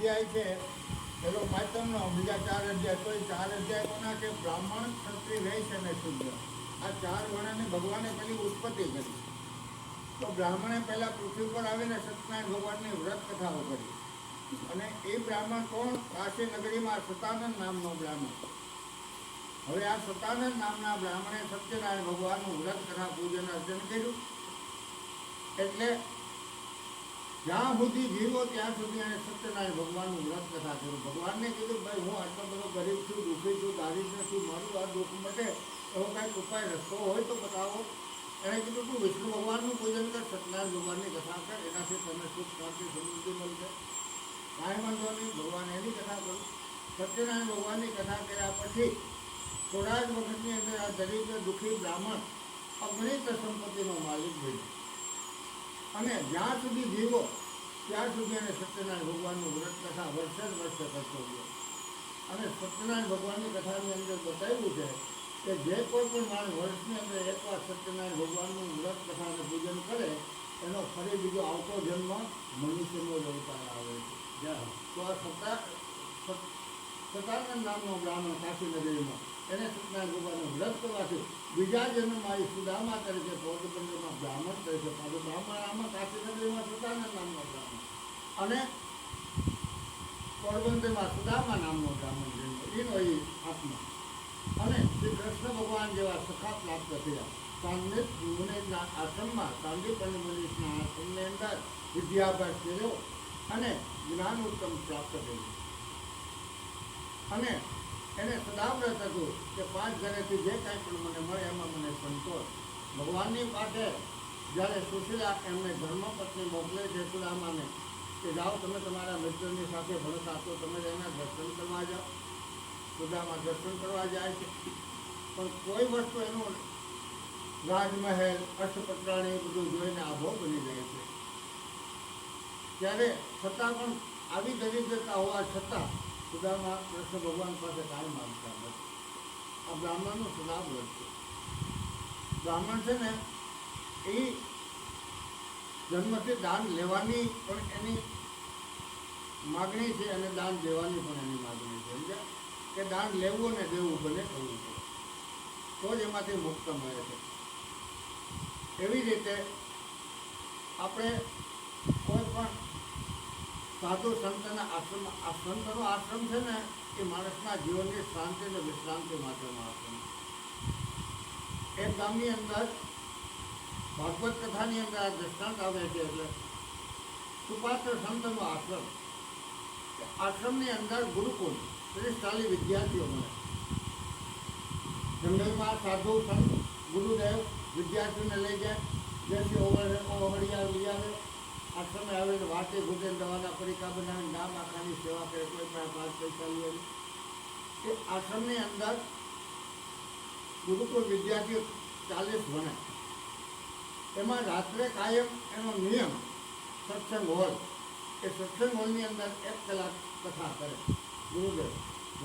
અધ્યાય છે પેલો માતમનો, બીજા 4 અધ્યાય. તો એ 4 અધ્યાય કોના કે બ્રાહ્મણ, ક્ષત્રિય, વૈશ્ય અને શુદ્ર. આ 4 વર્ણને ભગવાને પેલી ઉત્પત્તિ કરી. તો બ્રાહ્મણે પહેલા પૃથ્વી પર આવીને સત્યનારાયણ ભગવાનની વ્રત કથાઓ કરી. અને એ બ્રાહ્મણ કોણ? કાશી નગરીમાં સતાનંદ નામનો બ્રાહ્મણ. હવે આ સતાનંદ નામના બ્રાહ્મણે સત્યનારાયણ ભગવાનનું વ્રત કથા પૂજન અર્ચન કર્યું. એટલે જ્યાં સુધી જીવો ત્યાં સુધી એને સત્યનારાયણ ભગવાનનું વ્રત કથા કર્યું. ભગવાનને કીધું, ભાઈ હું આટલો બધો ગરીબ છું, દુઃખી છું, દારિદ્ર છું, મારું આ દુઃખ મટે એવો કાંઈક ઉપાય રસ્તો હોય તો બતાવો. એણે કીધું તું વિષ્ણુ ભગવાનનું પૂજન કર, સત્યનારાયણ ભગવાનની કથા કર, એનાથી તમને સુખ શાંતિ સમૃદ્ધિ મળશે. કાંઈ વાંધો નહીં, ભગવાન એની કથા કરું. સત્યનારાયણ ભગવાનની કથા કર્યા પછી થોડા જ વખતની અંદર આ દરિદ્ર દુઃખી બ્રાહ્મણ અગણિત સંપત્તિનો માલિક બન્યો. અને જ્યાં સુધી જીવો ત્યાં સુધી એને સત્યનારાયણ ભગવાનનું વ્રત કથા વર્ષે કરતો ગયો. અને સત્યનારાયણ ભગવાનની કથાની અંદર બતાવ્યું છે કે જે કોઈ પણ માણસ વર્ષની અંદર એકવાર સત્યનારાયણ ભગવાનનું વ્રત કથા અને પૂજન કરે એનો ફરી બીજો આવતો જન્મ મનુષ્યનો જ અવતાર આવે છે. તો આ સતાનંદ નામનો બ્રાહ્મણ કાશી નગરીમાં એને સત્યનારાયણ ભગવાનનું વ્રત કરવાથી બીજા જન્મમાં એ સુદામા તરીકે પોરબંદરમાં બ્રાહ્મણ તરીકે પાછું બ્રાહ્મણ આમાં કાશી નગરીમાં સતાનંદ નામનો બ્રાહ્મણ અને પોરબંદરમાં સુદામા નામનો બ્રાહ્મણ જન્મ એનો એ આત્મા. અને શ્રી કૃષ્ણ ભગવાન જેવા સખા પ્રાપ્ત થયા. સાંદિપ મુનિના આશ્રમમાં સાંદીપની મુનિના આશ્રમની અંદર વિદ્યાભ્યાસ કર્યો અને જ્ઞાન ઉત્તમ પ્રાપ્ત કર્યું. અને એને સદાવ્રત હતું કે 5 ઘરેથી જે કાંઈ પણ મને મળે એમાં મને સંતોષ. ભગવાનની પાસે જ્યારે સુશીલા એમને ધર્મપત્ની મોકલે છે સુદામાને કે જાઓ તમે તમારા મિત્રની સાથે ભણતા, તો તમે એના દર્શન કરવા જાઓ. સુદામા દર્શન કરવા જાય છે, પણ કોઈ વસ્તુ એનું રાજમહેલ અષ્ટપત્રાણી બધું જોઈને આભો બની જાય છે. ત્યારે છતાં પણ આવી દરિદ્રતા હોવા છતાં સુદામા કૃષ્ણ ભગવાન પાસે કાંઈ માગતા નથી. આ બ્રાહ્મણનું સદાવ્રત છે. બ્રાહ્મણ છે ને એ જન્મથી દાન લેવાની પણ એની માગણી છે અને દાન દેવાની પણ એની માગણી છે. સમજ્યા કે દાન લેવું અને દેવું બને કરવું પડે તો જ એમાંથી મુક્ત મળે છે. એવી રીતે આપણે કોઈ પણ સાધુ સંતના આશ્રમ, આ સંતનો આશ્રમ છે ને એ માણસના જીવનની શાંતિ અને વિશ્રાંતિ માટેનો આશ્રમ. એક ગામની અંદર ભાગવત કથાની અંદર આ દ્રષ્ટાંત આવે છે. એટલે સુપાત્ર સંતનો આશ્રમ, આશ્રમની અંદર ગુરુકુળ 30-40 વિદ્યાર્થીઓ મળે. જંગલમાં સાધુ સંત ગુરુદેવ વિદ્યાર્થીઓને લઈ જાય, જેથી ઓહળિયા લઈ આવે, આશ્રમે આવીને વાતે ઘૂંટે દવાના પરીક્ષા બનાવીને નામ આખાની સેવા કરે, કોઈ પણ 5 પૈસા લઈ આવી. એ આશ્રમની અંદર ગુરુકુળ વિદ્યાર્થીઓ 40 ભણે. એમાં રાત્રે કાયમ એનો નિયમ સત્સંગ હોલ. એ સત્સંગ હોલની અંદર 1 કલાક કથા કરે ગુરુદેવ.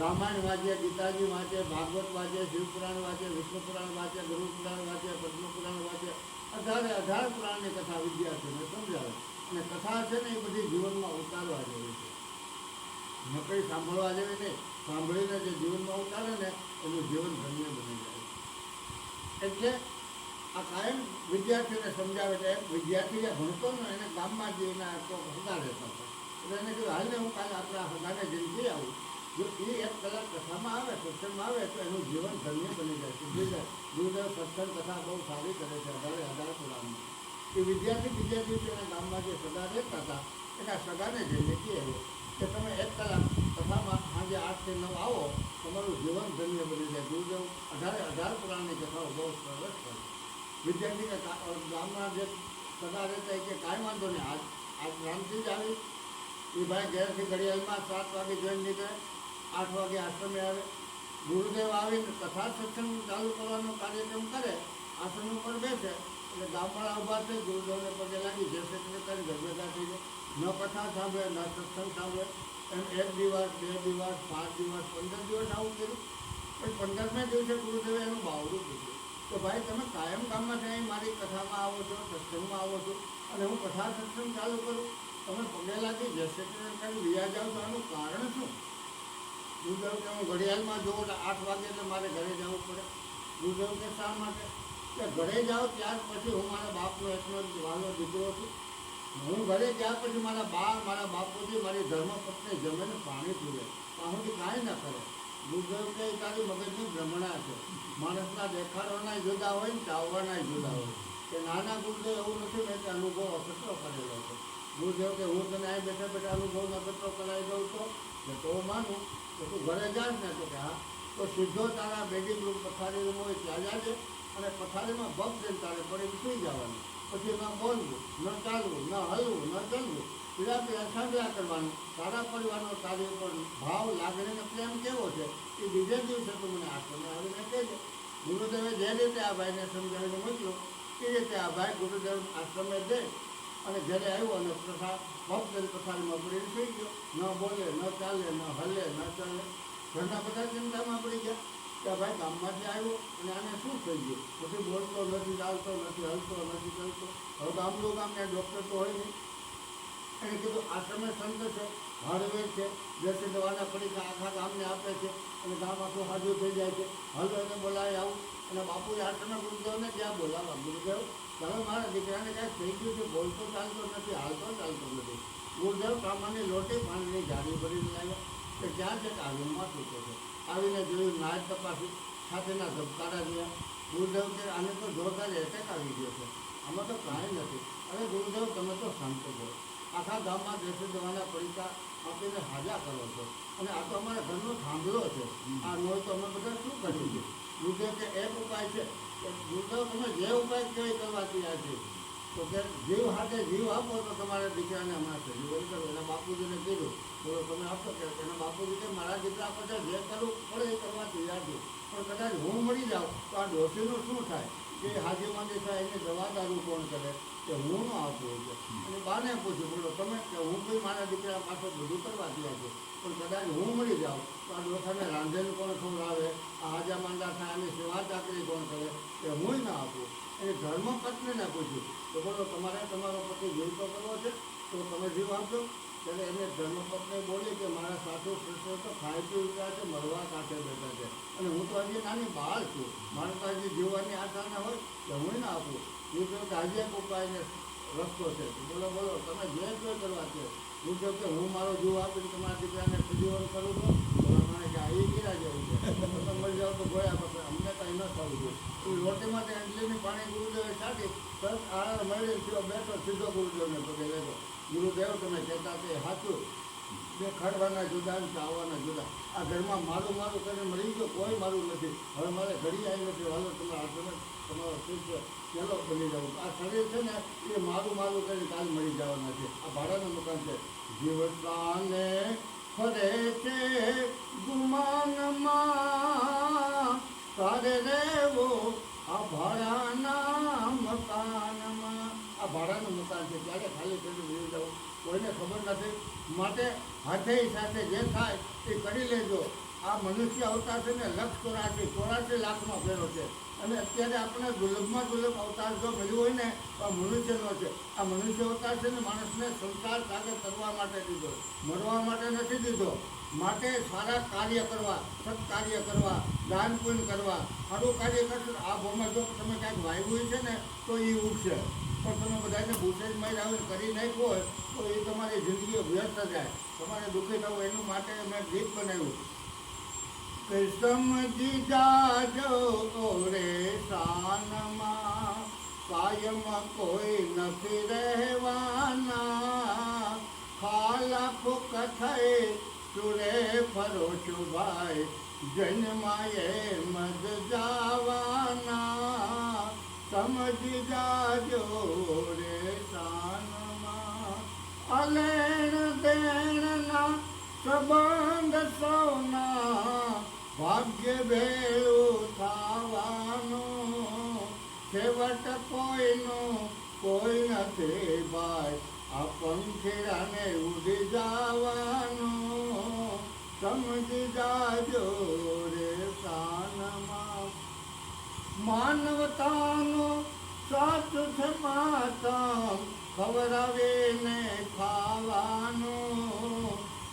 રામાયણ વાંચે, ગીતાજી વાંચે, ભાગવત વાંચે, શિવપુરાણ વાંચે, વિષ્ણુ પુરાણ વાંચે, ગરુડ પુરાણ વાંચે, પદ્મ પુરાણ વાંચે. 18 પુરાણની કથા વિદ્યાર્થીઓને સમજાવે. અને કથા છે ને એ બધી જીવનમાં ઉતારવા જેવી છે. નકરી સાંભળવા જેવી નહીં, સાંભળીને જે જીવનમાં ઉતારે ને એનું જીવન ધન્ય બની જાય. એટલે આ કાયમ વિદ્યાર્થીઓને સમજાવે છે. એક વિદ્યાર્થી જે ભણતો ને એને ગામમાં જે એના હગા રહેતા હતા, એટલે એને કીધું હાલને હું કાલે આપણા હગાને જઈને આવું. જો એ 1 કલાક કથામાં આવે, સત્સંગમાં આવે તો એનું જીવન ધન્ય બની જાય છે. ગુરુદેવ સત્સંગ કથા બહુ સારી કરે છે 18 પુરાણમાં. એ વિદ્યાર્થી એના ગામમાં જે સગા રહેતા હતા એના સગાને જઈને કહે કે તમે 1 કલાક કથામાં સાંજે 8 થી 9 આવો, તમારું જીવન ધન્ય બની જાય. ગુરુદેવ 18 પુરાણની કથાઓ બહુ સરસ કરે. વિદ્યાર્થીને ગામના જે સગા રહેતા કે કાંઈ વાંધો નહીં, આજ રામથી જ આવી. એ ભાઈ ઘરેથી ઘડિયાળમાં 7 વાગે જોઈને નીકળે, 8 વાગે આશ્રમે આવે. ગુરુદેવ આવીને કથા સત્સંગ ચાલુ કરવાનો કાર્યક્રમ કરે, આશ્રમ ઉપર બેસે એટલે ગામવાળા ઊભા થઈ ગુરુદેવને પગે લાગી જય શ્રી કૃષ્ણ કરી ઘર ભેગા થઈ જાય. ન કથા સાંભળે, ન સત્સંગ સાંભળે. એમ 1 દિવસ, 2 દિવસ, 5 દિવસ, 15 દિવસ આવું કર્યું. પણ 15મે દિવસે ગુરુદેવે એનું બાવડું કીધું કે ભાઈ તમે કાયમ ગામમાં જઈ મારી કથામાં આવો છો, સત્સંગમાં આવો છો, અને હું કથા સત્સંગ ચાલુ કરું, તમે પગે લાગી જશે કરી વ્યાજ જાઓ તો આનું કારણ શું? ગુરુદેવ કે હું ઘડિયાળમાં જોઉં એટલે 8 વાગે એટલે મારે ઘરે જવું પડે. ગુરુદેવ કે શા માટે? કે ઘરે જાઓ ત્યાર પછી હું મારા બાપનો એકનો વાલો દીકરો છું. હું ઘરે ગયા પછી મારા બા મારા બાપુજી મારી ધર્મપત્ની જમીને પાણી પીવે પાહુથી કાંઈ ના કરે. ગુરુદેવ કે તારી મગજની ભ્રમણા છે. માણસના દેખાડવાના જુદા હોય ને ચાવવાના જુદા હોય. કે નાના ગુરુદેવ એવું નથી મેં કે અનુભવ અકટરો કરેલો છે. ગુરુદેવ કે હું તને અહીં બેઠા બેઠા અનુભવનો અકટરો કરાવી દઉં તો માનું તો તું ઘરે જાશ ને તો કે હા તો સીધો તારા બેડિંગ રૂમ પથારી રૂમ હોય ત્યાં જાજે અને પથારીમાં ભગ દઈને તારે પડીને સૂઈ જવાનું. પછી ન બોલવું ન ચાલવું ન હલવું ન ચલવું પીડા પીડા સાંભળ્યા કરવાનું. તારા પરિવારનો તારી ઉપર ભાવ લાગણીનો પ્રેમ કેવો છે એ બીજે દિવસે તું મને આશ્રમે આવીને કહેજે. ગુરુદેવે જે રીતે આ ભાઈને સમજાવીને મોકલ્યો એ રીતે આ ભાઈ ગુરુદેવ આશ્રમે દે અને ઘરે આવ્યો અને ભક્ત પથારીમાં પડીને સુઈ ગયો. ન બોલે ન ચાલે ન હલે ન ચાલે. ઘરના બધા ચિંતામાં પડી ગયા કે ભાઈ ગામમાંથી આવ્યો અને આને શું થઈ ગયું? પછી બોલતો નથી, ચાલતો નથી, હલતો નથી, ચાલતો. હવે ગામનું ગામ ત્યાં ડૉક્ટર તો હોય નહીં. એને કીધું આશ્રમે સંત છે, હાર્ડવેર છે, દેશી દવાના પડીકા આખા ગામને આપે છે અને ગામ આખું હાજર થઈ જાય છે. હલો એને બોલાવી આવું અને બાપુએ આશ્રમે ગુરુદેવને ક્યાં બોલાવવા? ગુરુદેવ તમે મારા દીકરાને કાંઈક થઈ ગયું છે, બોલતો ચાલતો નથી, હાલતો ચાલતો નથી. ગુરુદેવ કામાની લોટી પાણીની જાડી ભરીને લાવ્યા કે ક્યાં છે કે આ રૂમમાં સૂતો છે. આવીને જોયું, નાચ તપાસી, છાતીના ધબકારા જોયા. ગુરુદેવ કે આને તો જોરદાર એટેક આવી ગયો છે, આમાં તો કાંઈ નથી. અરે ગુરુદેવ તમે તો સંત છો, આખા ગામમાં દેશી દવાના પડીકા આપીને હાજા કરો છો અને આ તો અમારા ઘરનો થાંભલો છે. આ નોય તો અમે બધા શું કર્યું છે? ગુરુદેવ કે એક ઉપાય છે કે ગુરુદેવ તમે જે ઉપાય કેવી કરવા તૈયાર છે તો કે જીવ હાથે જીવ આપો તો તમારા દીકરાને હમણાં સજીવન કરો. એના બાપુજીને કીધું બોલો તમે આપો કે એના બાપુજી કે મારા દીકરા પછી જે કરવું પડે એ કરવા તૈયાર છું, પણ કદાચ હું મળી જાઉં તો આ ડોશીનું શું થાય? કે હાજીમાંથી થાય એની દવા દારૂ કોણ કરે? કે હું ન આપું છે. અને બાને પૂછ્યું બોલો તમે કે હું કોઈ મારા દીકરા પાસે બધું કરવા તૈયાર છું, પણ કદાચ હું મળી જાઉં તો આ ડોસાને રાંધેલું કોણ ખવડાવે? આ હાજા માંદા થાય એની સેવા ચાકરી કોણ કરે? કે હું ના આપું. એ ધર્મપત્નીને પૂછ્યું તો બોલો તમારે તમારો પતિ જીવ તો કરવો છે તો તમે જીવ આપજો. ત્યારે એને ધર્મપત્ની બોલી કે મારા સાસુ સસરો તો ખાઈ પી ઉઠ્યા છે, મરવા કાંઠે બેઠા છે અને હું તો હજી નાની બાળ છું, મારે તો હજી જીવવાની આશા ના હોય કે હું ના આપું. ગુરુદેવ કે હજી એક ઉપાયને રસ્તો છે. બોલો બોલો તમે જે કોઈ કરવા છે. ગુરુદેવ કે હું મારો જીવ આપીને તમારા દીકરાને સજીવન કરું છું. મને કે આ એ ગીરા જેવું છે, તમે મળી જાઓ તો ગોયા પછી અમને કંઈ ન થવું જોઈએ. એ રોટીમાંથી અંજલીની પાણી ગુરુદેવે છાંટી તરત આળા મળી થયો બેઠો સીધો ગુરુદેવને પગે લેતો. ગુરુદેવ તમે કહેતા તે સાચું, દેખાડવાના જુદા ને ચાવવાના જુદા. આ ઘરમાં મારું મારું કરીને મળી ગયો, કોઈ મારું નથી. હવે મારે ઘડી આવી નથી, હાલો તમારા હાથમાં તમારો શિષ્ય ચેલો બની જવું. આ શરીર છે ને એ મારું મારું કરીને કાલ મળી જવાના છે. આ ભાડાનું મકાન છે. જીવતાને ફરે છે ગુમાનમાં, તારે રહેવો આ ભાડાના મકાનમાં. આ ભાડાનું મકાન છે, ત્યારે ખાલી કરી લઈ જવું કોઈને ખબર નથી. માટે હાથે સાથે જે થાય એ કરી લેજો. આ મનુષ્ય અવતાર છે ને 1,84 લાખનો ફેરો છે અને અત્યારે આપણે દુર્લભમાં દુર્લભ અવતાર જો મળ્યું હોય ને તો આ મનુષ્યનો છે. આ મનુષ્ય અવતાર છે ને માણસને સંસાર સાગર કરવા માટે દીધો, મરવા માટે નથી દીધો. માટે સારા કાર્ય કરવા, સત્કાર્ય કરવા, દાન પુણ્ય કરવા, સારું કાર્ય કરશો. આ ભૂમાં જો તમે કાંઈક વાવ્યું છે ને તો એ ઉગશે, પણ તમે બધાને ભૂસે જ મારી આવીને કરી નાખ્યો હોય તો એ તમારી જિંદગી વ્યર્થ જાય. તમારે દુઃખી થવું એનું માટે મેં ગીત બનાવ્યું કે સમજી જાજો રે શાનમાં, કાયમ કોઈ નથી રહેવાના. ખાલા ફૂક થઈ સુરે ફરો છું ભાઈ, જન્માએ મજ જાવાના. સમજી જાજો રે શાનમાં, અલેણ દેણના સંબંધ સૌના, ભાગ્ય ભેળું થવાનું. છેવટ કોઈનું કોઈ નથી ભાઈ, આ પંખીરાને ઉડી જવાનું. સમજી જાજો રે શાનમાં, માનવતાનો સાથ છે માતમ, ખવડાવીને ખાવાનું,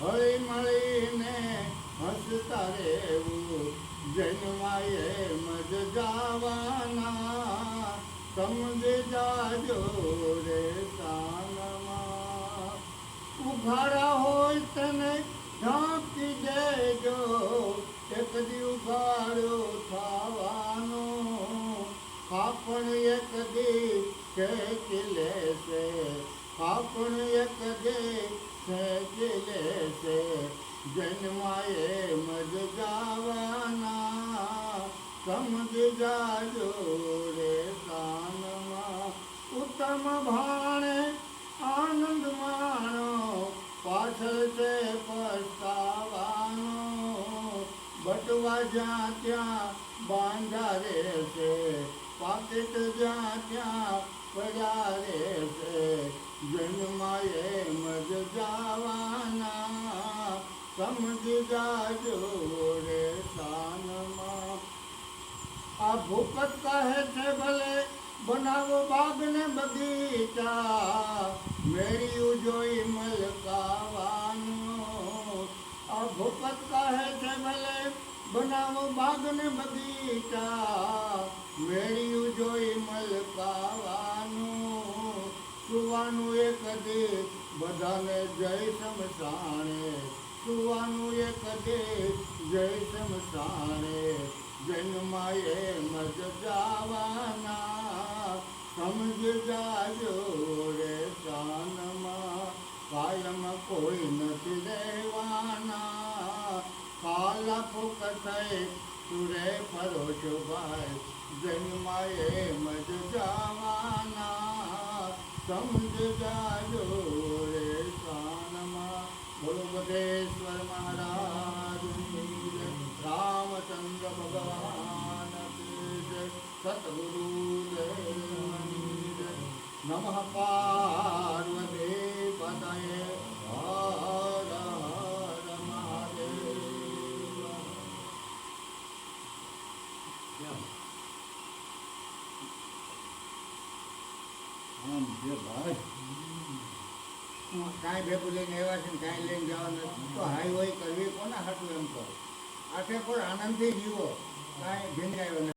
હળી મળીને હસતા રહેવું, જન્માએ મજ જાવાના, સમજી જાજો રે સાનમાં. ઉઘાડા હોય તને ઢાંકી દેજો, એક દી ઉઘાડો થવાનો, કાપણ એક દી ખેંચી લેશે, કાપણ એક દી ખેંચી લેશે, જન્માએ મજ જાવાના, સમજી જાજો રે સાનમાં. ઉત્તમ ભાણે આનંદ માણો, પાછળ છે પસ્તાવાનો, બટવા જ્યાં ત્યાં બાંધા રહેશે, પાકીટ જ્યાં ત્યાં પડ્યા રહેશે, જન્માએ મજ જાવાના, સમજી જાજો રે સાનમાં. આ ભૂપત કહે છે ભલે બનાવો બાગ ને બગીચા, મેળ્યું જોઈ મલકાવાનું. આ ભૂપત કહે છે ભલે બનાવો બાગ ને બગીચા, મેળ્યું જોઈ મલકાવાનું. સુવાનું એક દી બધાને જય શમશાણે, સુવાનું એક દી જય શમશાણે, જન્માએ મજ જાવાના, સમજ જાજો રે સાનમાં. કાયમ કોઈ નથી રહેવાના, કાલા ફૂક થઈ સુરે પરોશો ભાઈ, જન્માએ મજ જાવાના, સમજ જાજો રે સાનમાં. બોલો બદેશ્વર મહારાજની જય, રામચંદ્ર ભગવાન કી જય, સતગુરુ દેવની જય. નમઃ પાર્વતી પતયે, હર હર મહાદેવ. આમ છે ભાઈ, કાંઈ ભેગું લઈને આવ્યા છે ને કાંઈ લઈને જવાના તો હાઈ હોય કરવી કોના હાટું એમ કહો. આઠે પણ આનંદથી જીવો, કાંઈ ભીંજાયો નથી.